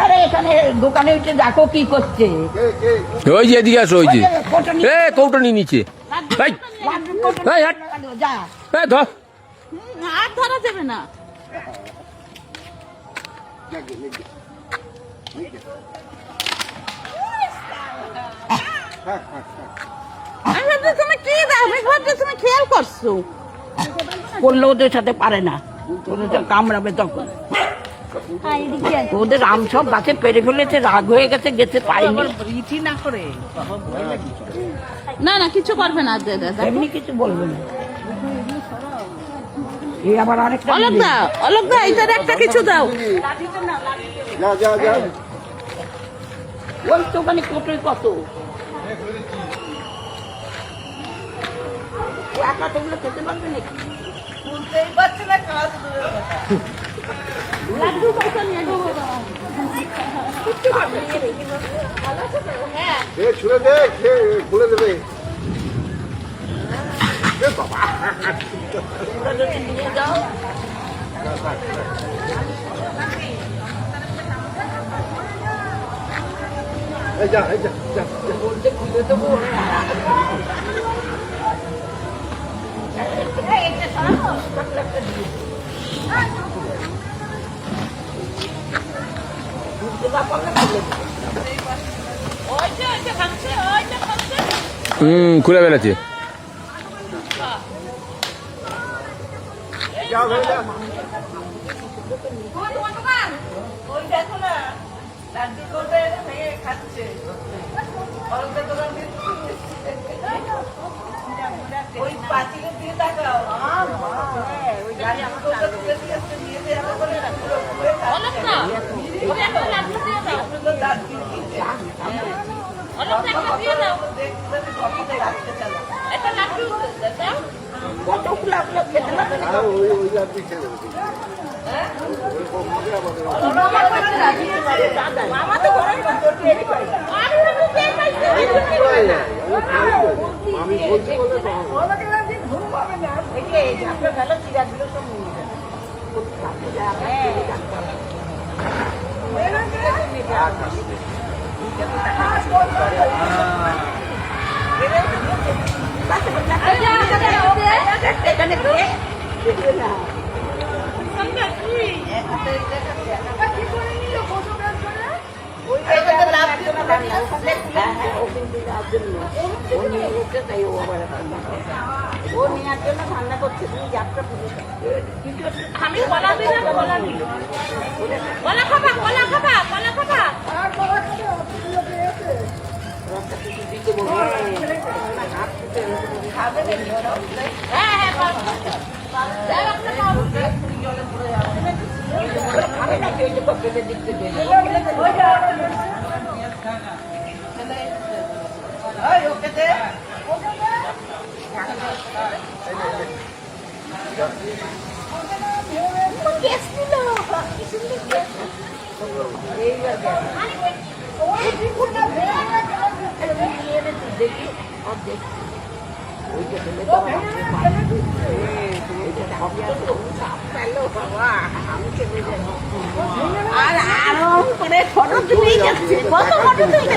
আরে এখানে দোকানে উঠে দেখো কি করছে। ওই যে এদিকে আসো, ওই যে কৌটনি নিচে যা ধর। আর ধরা যাবে না। তুমি কি তুমি খেয়াল করছো করলে ওদের সাথে পারে না, ওদের তো কামড়াবে তখন। ওদের আম সব গাছে পেরে ফেলেছে, রাগ হয়ে গেছে, গেছে পাইনি। না না কিছু করবে না, এমনি কিছু বলবে না। এই আবার আরেকটা অলোক দা এটার একটা কিছু দাও। ওই তো ওখানে কতই কত একা তোগুলো খেতে পারবে নাকি? লাড্ডু কত নিয়ে দেবো ছুড়ে দে, খুলে দেবে। নিয়ে যাও। বলতে খুলে দেবো। খুলে বেড়াচ্ছে। আমি বলছি বলে ঠান্ডা করছে। আমি কলা দিই না, কলা দিই। কলা খাবা, কলা খাবা, কলা খাবা। আর আরো করে ফটো তুলে যাচ্ছে। কত ফটো তুলে